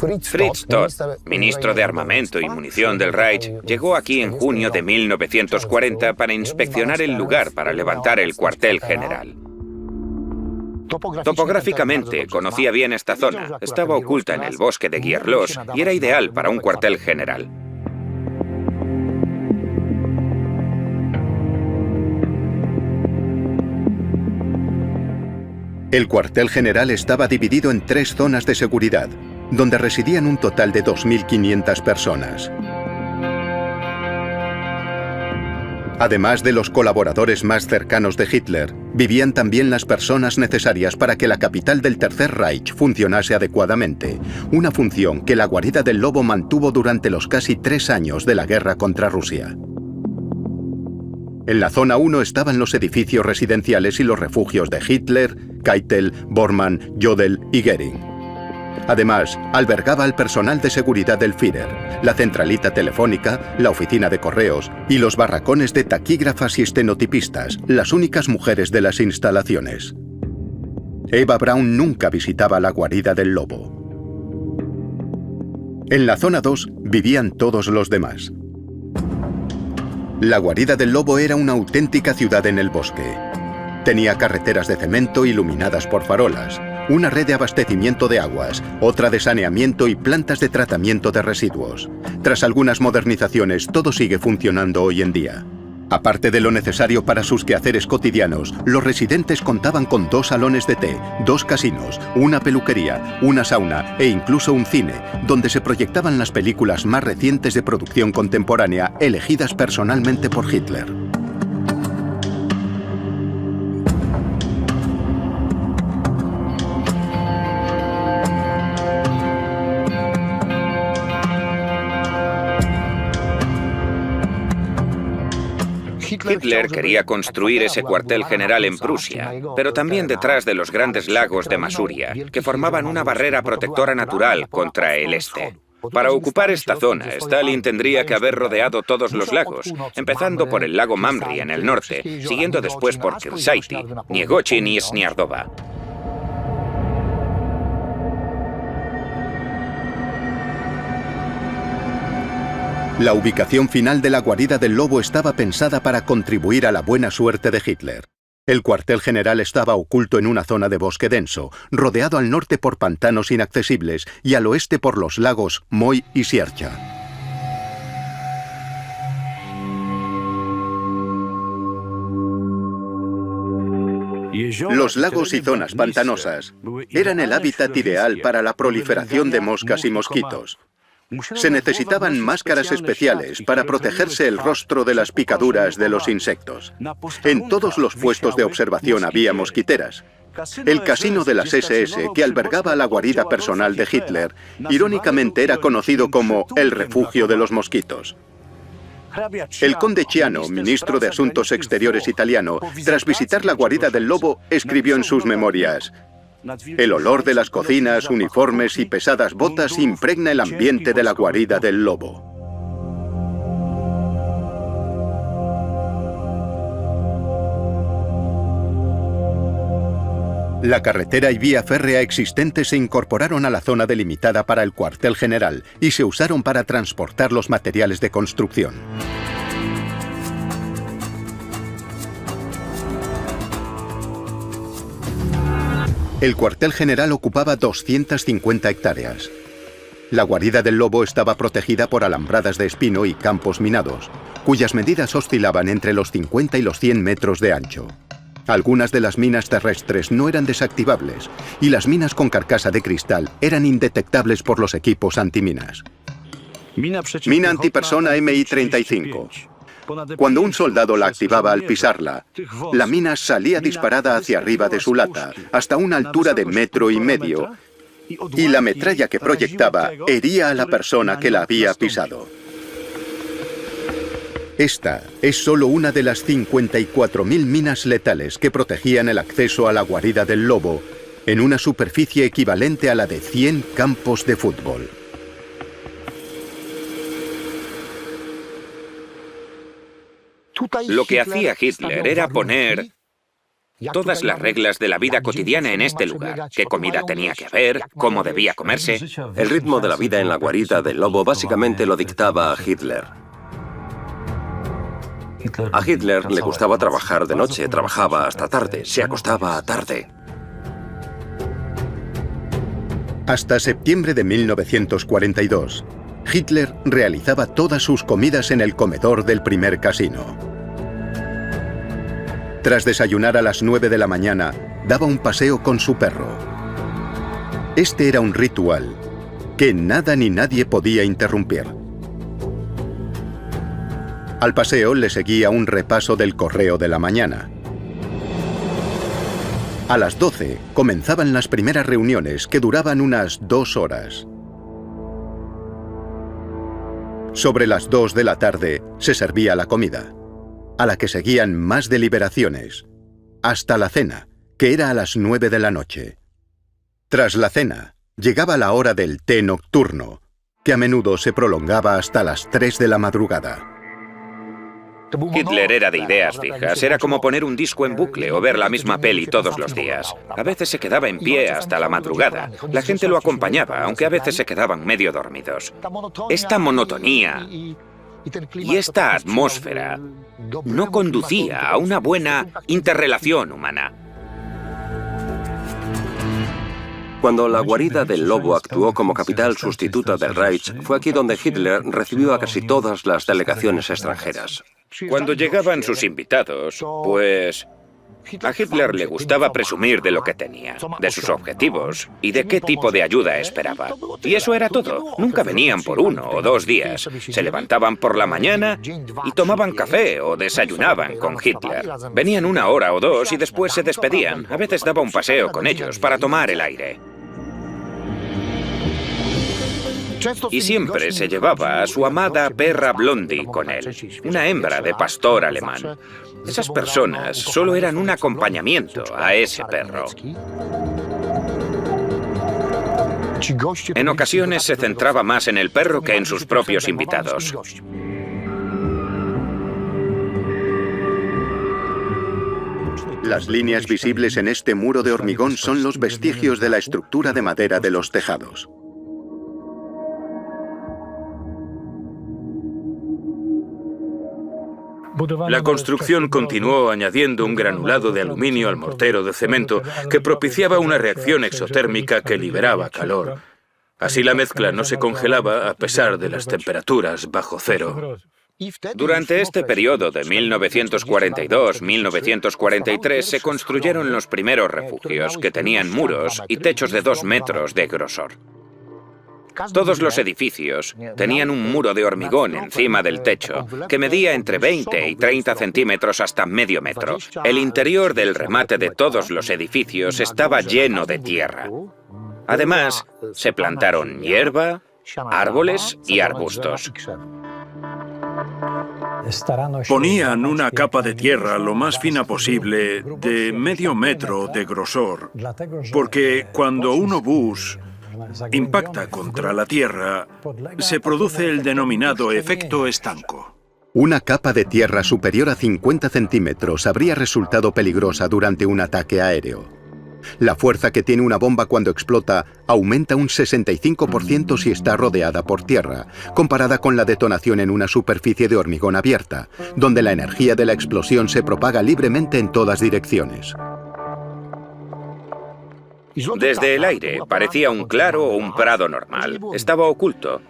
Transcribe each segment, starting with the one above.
Fritz Todt, ministro de Armamento y Munición del Reich, llegó aquí en junio de 1940 para inspeccionar el lugar para levantar el cuartel general. Topográficamente, conocía bien esta zona. Estaba oculta en el bosque de Gierlos y era ideal para un cuartel general. El cuartel general estaba dividido en 3 zonas de seguridad, donde residían un total de 2.500 personas. Además de los colaboradores más cercanos de Hitler, vivían también las personas necesarias para que la capital del Tercer Reich funcionase adecuadamente, una función que la guarida del Lobo mantuvo durante los casi 3 años de la guerra contra Rusia. En la zona 1 estaban los edificios residenciales y los refugios de Hitler, Keitel, Bormann, Jodl y Göring. Además, albergaba al personal de seguridad del Führer, la centralita telefónica, la oficina de correos y los barracones de taquígrafas y estenotipistas, las únicas mujeres de las instalaciones. Eva Braun nunca visitaba la guarida del Lobo. En la zona 2 vivían todos los demás. La guarida del Lobo era una auténtica ciudad en el bosque. Tenía carreteras de cemento iluminadas por farolas, una red de abastecimiento de aguas, otra de saneamiento y plantas de tratamiento de residuos. Tras algunas modernizaciones, todo sigue funcionando hoy en día. Aparte de lo necesario para sus quehaceres cotidianos, los residentes contaban con 2 salones de té, 2 casinos, una peluquería, una sauna e incluso un cine, donde se proyectaban las películas más recientes de producción contemporánea elegidas personalmente por Hitler. Hitler quería construir ese cuartel general en Prusia, pero también detrás de los grandes lagos de Masuria, que formaban una barrera protectora natural contra el este. Para ocupar esta zona, Stalin tendría que haber rodeado todos los lagos, empezando por el lago Mamri en el norte, siguiendo después por Kirsaiti, Niegochin y Sniardova. La ubicación final de la guarida del Lobo estaba pensada para contribuir a la buena suerte de Hitler. El cuartel general estaba oculto en una zona de bosque denso, rodeado al norte por pantanos inaccesibles y al oeste por los lagos Moy y Siercha. Los lagos y zonas pantanosas eran el hábitat ideal para la proliferación de moscas y mosquitos. Se necesitaban máscaras especiales para protegerse el rostro de las picaduras de los insectos. En todos los puestos de observación había mosquiteras. El casino de las SS, que albergaba la guarida personal de Hitler, irónicamente era conocido como el refugio de los mosquitos. El conde Ciano, ministro de Asuntos Exteriores italiano, tras visitar la guarida del Lobo, escribió en sus memorias: "El olor de las cocinas, uniformes y pesadas botas impregna el ambiente de la guarida del Lobo". La carretera y vía férrea existentes se incorporaron a la zona delimitada para el cuartel general y se usaron para transportar los materiales de construcción. El cuartel general ocupaba 250 hectáreas. La guarida del Lobo estaba protegida por alambradas de espino y campos minados, cuyas medidas oscilaban entre los 50 y los 100 metros de ancho. Algunas de las minas terrestres no eran desactivables y las minas con carcasa de cristal eran indetectables por los equipos antiminas. Mina antipersona MI-35. Cuando un soldado la activaba al pisarla, la mina salía disparada hacia arriba de su lata, hasta una altura de 1,5 metros, y la metralla que proyectaba hería a la persona que la había pisado. Esta es solo una de las 54.000 minas letales que protegían el acceso a la guarida del Lobo, en una superficie equivalente a la de 100 campos de fútbol. Lo que hacía Hitler era poner todas las reglas de la vida cotidiana en este lugar. Qué comida tenía que haber, cómo debía comerse. El ritmo de la vida en la guarida del lobo básicamente lo dictaba Hitler. A Hitler le gustaba trabajar de noche, trabajaba hasta tarde, se acostaba tarde. Hasta septiembre de 1942, Hitler realizaba todas sus comidas en el comedor del primer casino. Tras desayunar a las 9 de la mañana, daba un paseo con su perro. Este era un ritual que nada ni nadie podía interrumpir. Al paseo le seguía un repaso del correo de la mañana. A las 12 comenzaban las primeras reuniones, que duraban unas 2 horas. Sobre las 2 de la tarde se servía la comida, a la que seguían más deliberaciones, hasta la cena, que era a las 9 de la noche. Tras la cena, llegaba la hora del té nocturno, que a menudo se prolongaba hasta las 3 de la madrugada. Hitler era de ideas fijas, era como poner un disco en bucle o ver la misma peli todos los días. A veces se quedaba en pie hasta la madrugada. La gente lo acompañaba, aunque a veces se quedaban medio dormidos. Esta monotonía y esta atmósfera no conducía a una buena interrelación humana. Cuando la guarida del lobo actuó como capital sustituta del Reich, fue aquí donde Hitler recibió a casi todas las delegaciones extranjeras. Cuando llegaban sus invitados, pues a Hitler le gustaba presumir de lo que tenía, de sus objetivos y de qué tipo de ayuda esperaba. Y eso era todo. Nunca venían por 1 o 2 días. Se levantaban por la mañana y tomaban café o desayunaban con Hitler. Venían 1 hora o 2 y después se despedían. A veces daba un paseo con ellos para tomar el aire. Y siempre se llevaba a su amada perra Blondie con él, una hembra de pastor alemán. Esas personas solo eran un acompañamiento a ese perro. En ocasiones se centraba más en el perro que en sus propios invitados. Las líneas visibles en este muro de hormigón son los vestigios de la estructura de madera de los tejados. La construcción continuó añadiendo un granulado de aluminio al mortero de cemento que propiciaba una reacción exotérmica que liberaba calor. Así la mezcla no se congelaba a pesar de las temperaturas bajo cero. Durante este periodo de 1942-1943 se construyeron los primeros refugios, que tenían muros y techos de 2 metros de grosor. Todos los edificios tenían un muro de hormigón encima del techo, que medía entre 20 y 30 centímetros hasta medio metro. El interior del remate de todos los edificios estaba lleno de tierra. Además, se plantaron hierba, árboles y arbustos. Ponían una capa de tierra lo más fina posible, de medio metro de grosor, porque cuando un obús impacta contra la tierra, se produce el denominado efecto estanco. Una capa de tierra superior a 50 centímetros habría resultado peligrosa durante un ataque aéreo. La fuerza que tiene una bomba cuando explota aumenta un 65% si está rodeada por tierra, comparada con la detonación en una superficie de hormigón abierta, donde la energía de la explosión se propaga libremente en todas direcciones. Desde el aire parecía un claro o un prado normal. Estaba oculto.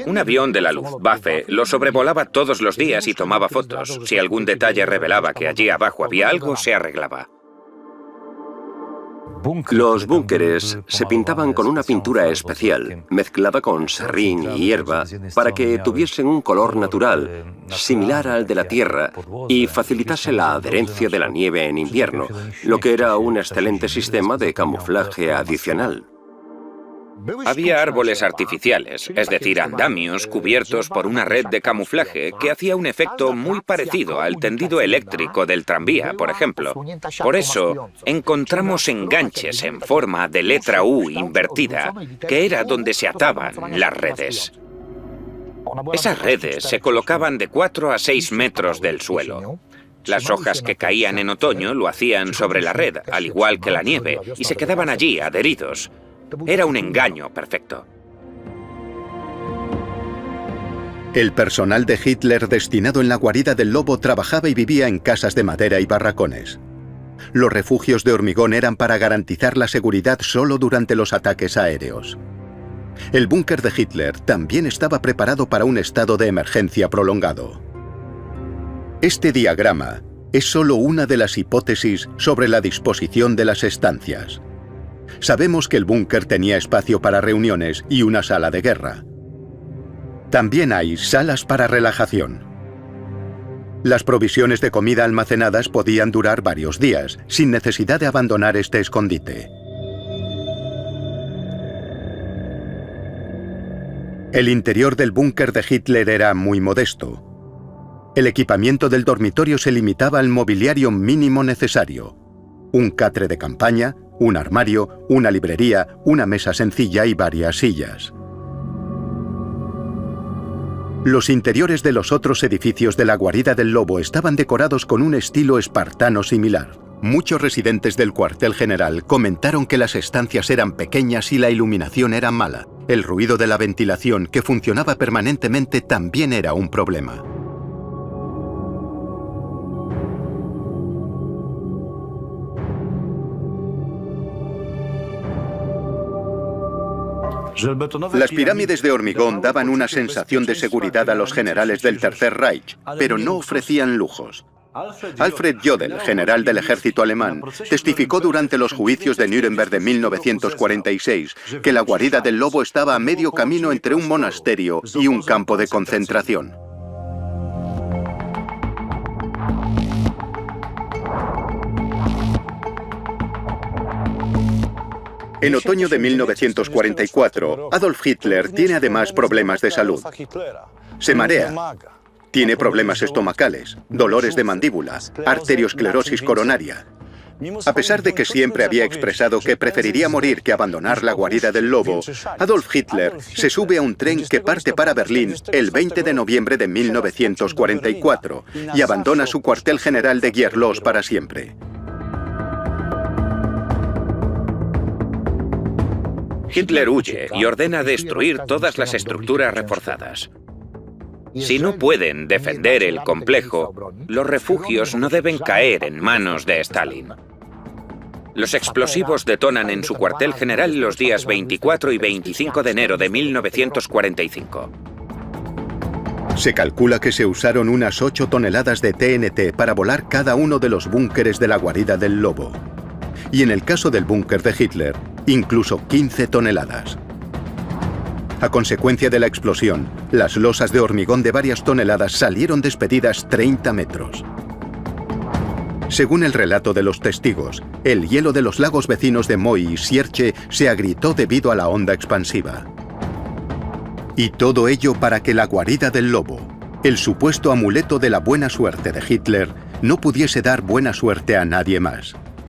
Un avión de la Luftwaffe lo sobrevolaba todos los días y tomaba fotos. Si algún detalle revelaba que allí abajo había algo, se arreglaba. Los búnkeres se pintaban con una pintura especial, mezclada con serrín y hierba, para que tuviesen un color natural, similar al de la tierra, y facilitase la adherencia de la nieve en invierno, lo que era un excelente sistema de camuflaje adicional. Había árboles artificiales, es decir, andamios cubiertos por una red de camuflaje que hacía un efecto muy parecido al tendido eléctrico del tranvía, por ejemplo. Por eso, encontramos enganches en forma de letra U invertida, que era donde se ataban las redes. Esas redes se colocaban de 4 a 6 metros del suelo. Las hojas que caían en otoño lo hacían sobre la red, al igual que la nieve, y se quedaban allí adheridos. Era un engaño perfecto. El personal de Hitler destinado en la guarida del lobo trabajaba y vivía en casas de madera y barracones. Los refugios de hormigón eran para garantizar la seguridad solo durante los ataques aéreos. El búnker de Hitler también estaba preparado para un estado de emergencia prolongado. Este diagrama es solo una de las hipótesis sobre la disposición de las estancias. Sabemos que el búnker tenía espacio para reuniones y una sala de guerra. También hay salas para relajación. Las provisiones de comida almacenadas podían durar varios días, sin necesidad de abandonar este escondite. El interior del búnker de Hitler era muy modesto. El equipamiento del dormitorio se limitaba al mobiliario mínimo necesario: un catre de campaña, un armario, una librería, una mesa sencilla y varias sillas. Los interiores de los otros edificios de la guarida del lobo estaban decorados con un estilo espartano similar. Muchos residentes del cuartel general comentaron que las estancias eran pequeñas y la iluminación era mala. El ruido de la ventilación, que funcionaba permanentemente, también era un problema. Las pirámides de hormigón daban una sensación de seguridad a los generales del Tercer Reich, pero no ofrecían lujos. Alfred Jodl, general del ejército alemán, testificó durante los juicios de Nuremberg de 1946 que la guarida del lobo estaba a medio camino entre un monasterio y un campo de concentración. En otoño de 1944, Adolf Hitler tiene además problemas de salud. Se marea, tiene problemas estomacales, dolores de mandíbula, arteriosclerosis coronaria. A pesar de que siempre había expresado que preferiría morir que abandonar la guarida del lobo, Adolf Hitler se sube a un tren que parte para Berlín el 20 de noviembre de 1944 y abandona su cuartel general de Gierlos para siempre. Hitler huye y ordena destruir todas las estructuras reforzadas. Si no pueden defender el complejo, los refugios no deben caer en manos de Stalin. Los explosivos detonan en su cuartel general los días 24 y 25 de enero de 1945. Se calcula que se usaron unas 8 toneladas de TNT para volar cada uno de los búnkeres de la guarida del lobo. Y en el caso del búnker de Hitler, incluso 15 toneladas. A consecuencia de la explosión, las losas de hormigón de varias toneladas salieron despedidas 30 metros. Según el relato de los testigos, el hielo de los lagos vecinos de Moy y Sierche se agrietó debido a la onda expansiva. Y todo ello para que la guarida del lobo, el supuesto amuleto de la buena suerte de Hitler, no pudiese dar buena suerte a nadie más.